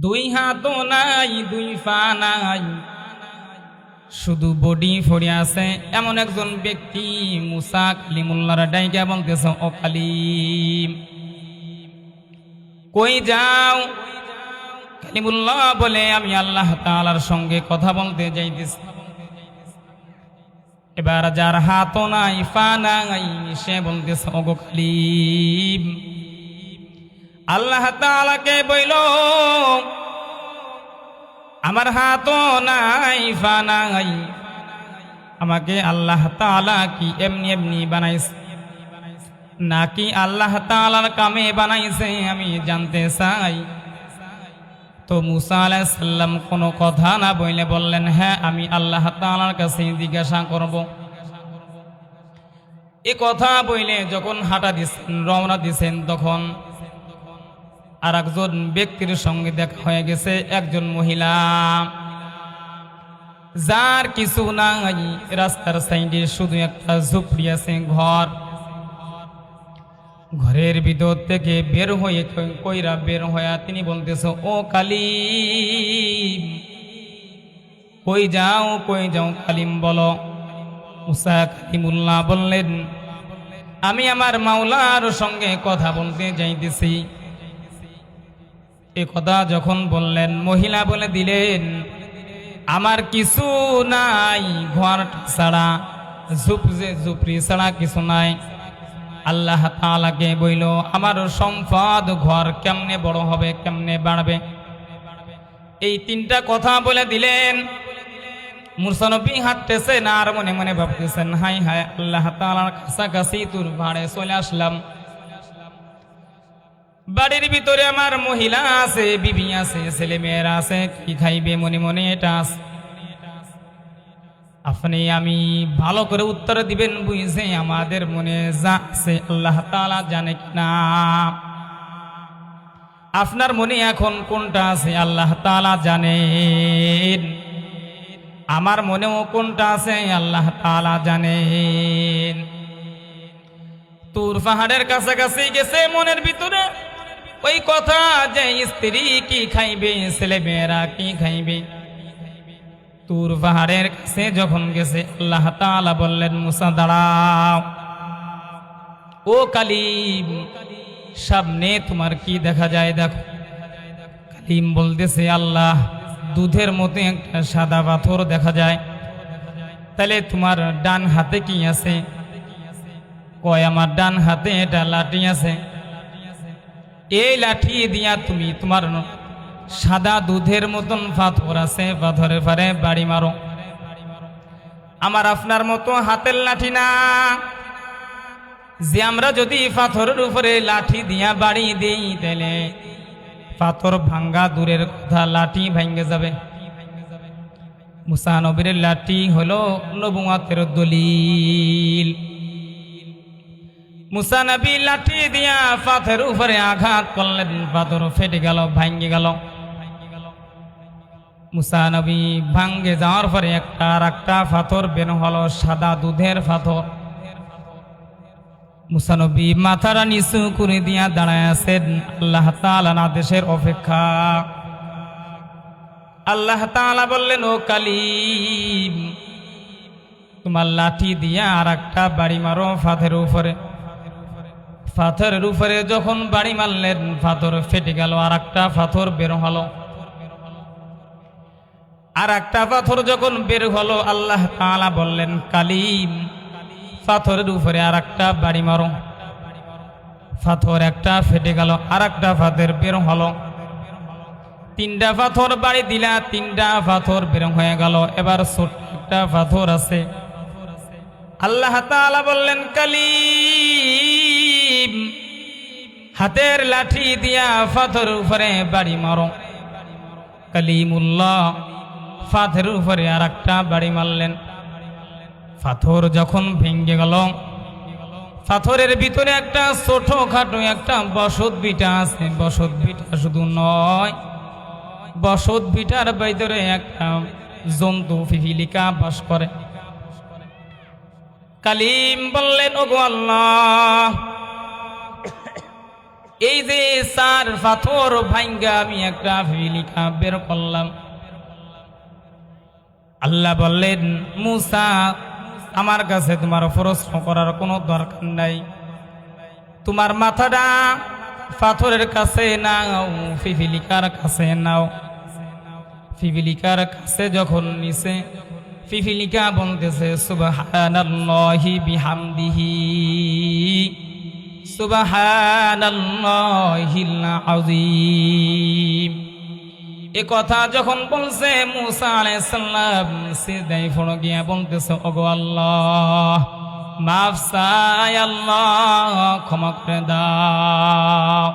দুই হাতও নাই, দুই পা নাই, শুধু বডি ফড়ে আছে এমন একজন ব্যক্তি মুসা কালিমুল্লাহর ডাইকা বলতেছে, ও কালিম কই যাও? কালিমুল্লাহ বলে, আমি আল্লাহ তাআলার সঙ্গে কথা বলতে যাইতেছি। এবার যার হাতও নাই পা নাই সে বলতেছে, ও গো কালিম আল্লাহ তাআলাকে বইল, আমার হাতও নাই পা নাই, আমাকে আল্লাহ তাআলা কি এমনি এমনি বানাইছে নাকি আল্লাহ তাআলার কামে বানাইছে আমি জানতে চাই। তো মুসা আলাইহিস সালাম কোনো কথা না বলে বললেন, হ্যাঁ আমি আল্লাহ তাআলার কাছে জিজ্ঞাসা করব। এই কথা বলে যখন হাঁটা দিচ্ছেন, রওনা দিচ্ছেন, তখন আর একজন ব্যক্তির সঙ্গে দেখা হয়ে গেছে, একজন মহিলা যার কিছু নাই, রাস্তার সাইডে শুধু একটা ঝুপড়ি আছে, ঘর। ঘরের ভিতর থেকে বের হয়ে কইরা বের হয়ে তিনি বলতেছে, ও কালিম কই যাও, কই যাও কালিম বলো। মুসা কালিমুল্লাহ বললেন, আমি আমার মাওলার সঙ্গে কথা বলতে যাইতেছি। এ কথা যখন বললেন, মহিলা বলে দিলেন, আমার কিছু নাই, ঘর ছাড়া ঝুপড়ি ছাড়া কিছু নাই। আল্লাহ তাআলাকে বইল, আমার সম্পদ ঘর কেমনে বড় হবে, কেমনে বাড়বে? এই তিনটা কথা বলে দিলেন। মুসা নবী হাঁটতেছেন আর মনে মনে ভাবতেছেন, হাই হাই আল্লাহ তাআলার কাছাকাছি তোর ভাড়ে চলে আসলাম। বাড়ির ভিতরে আমার মহিলা আছে, বিবি আছে, ছেলে মেয়েরা আছে, কি খাইবে মনে মনে এটা আছে। আপনি আমি ভালো করে উত্তর দিবেন, বুঝে আমাদের মনে যা আছে আল্লাহ তাআলা জানে কিনা। আপনার মনে এখন কোনটা আছে আল্লাহ তাআলা জানেন, আমার মনেও কোনটা আছে আল্লাহ তাআলা জানেন। তুর পাহাড়ের কাছাকাছি গেছে, মনের ভিতরে ওই কথা যে স্ত্রী কি খাইবে, ছেলে মেয়েরা কি খাইবে। তুর পাহাড়ের কাছে যখন গেছে, আল্লাহ তাআলা বললেন, মুসা দাঁড়াও, ও কালিম সামনে তোমার কি দেখা যায় দেখো। কালিম বলতেছে, আল্লাহ দুধের মতো একটা সাদা পাথর দেখা যায়। তাহলে তোমার ডান হাতে কি আছে? কয় আমার ডান হাতে এটা লাঠি আছে। এই লাঠি দিয়া তুমি তোমার সাদা দুধের মতন পাথর আছে, পাথরের পারে বাড়ি মারো। আমার আপনার মতো হাতের লাঠি না, যে আমরা যদি পাথরের উপরে লাঠি দিয়া বাড়ি দেই তাহলে পাথর ভাঙ্গা দূরের কথা, লাঠি ভেঙে যাবে। মুসা নবীর লাঠি হলো নবুয়তের দলিল। মুসা নবী লাঠি দিয়া পাথরের উপরে আঘাত করলেন, পাথর ফেটে গেল, ভাঙ্গে গেল। মুসা নবী ভাঙ্গে যাওয়ার পরে একটা আর একটা পাথর বের হলো, সাদা দুধের পাথর। মুসা নবী মাথাটা নিচু করে দিয়া দাঁড়ায় আছেন, আল্লাহ তাআলার আদেশের অপেক্ষা। আল্লাহ তাআলা বললেন, ও কালিম তোমার লাঠি দিয়া আর একটা বাড়ি মারো পাথরের উপরে। পাথরের উপরে যখন বাড়ি মারলেন, পাথর ফেটে গেল, আর একটা পাথর বের হলো। আর একটা পাথর যখন বের হলো, আল্লাহ তাআলা বললেন, কালিম পাথরের উপরে আর একটা বাড়ি মারো। পাথর একটা ফেটে গেল, আর একটা পাথর বের হলো। তিনটা পাথর বাড়ি দিলা, তিনটা পাথর বের হয়ে গেল। এবার ছোট্ট একটা পাথর আছে। আল্লাহ তাআলা বললেন, কালিম হাতের লাঠি দিয়া পাথরের উপরে বাড়ি মারো। কালিমুল্লাহ পাথরের উপরে আর একটা বাড়ি মারলেন। পাথর যখন ভেঙে গেল, পাথরের ভিতরে একটা ছোটখাটো একটা বসত ভিটা আছে। বসত ভিটা শুধু নয়, বসত ভিটার ভিতরে একটা জন্তু পিপিলিকা বাস করে। কালিম বললেন, ওগো আল্লাহ এই যে 4 পাথর ভাঙ্গা আমি একটা ফিলিকা বের করলাম। আল্লাহ বললেন, মুসা আমার কাছে তোমার প্রশ্ন করার কোনো দরকার নাই, তোমার মাথাটা পাথরের কাছে নাও, পিপিলিকার কাছে নাও। পিপিলিকার কাছে যখন নিছে, পিপিলিকা বলতেছে সুবহানাল্লাহি বিহামদিহি সুবহানাল্লাহিল আযীম। এ কথা যখন বলছে মুসা আলাইহিস সালাম সিজদায় পড়ে গিয়া বলতেছে, ওগো আল্লাহ, মাফ চাই আল্লাহ, ক্ষমা করে দাও।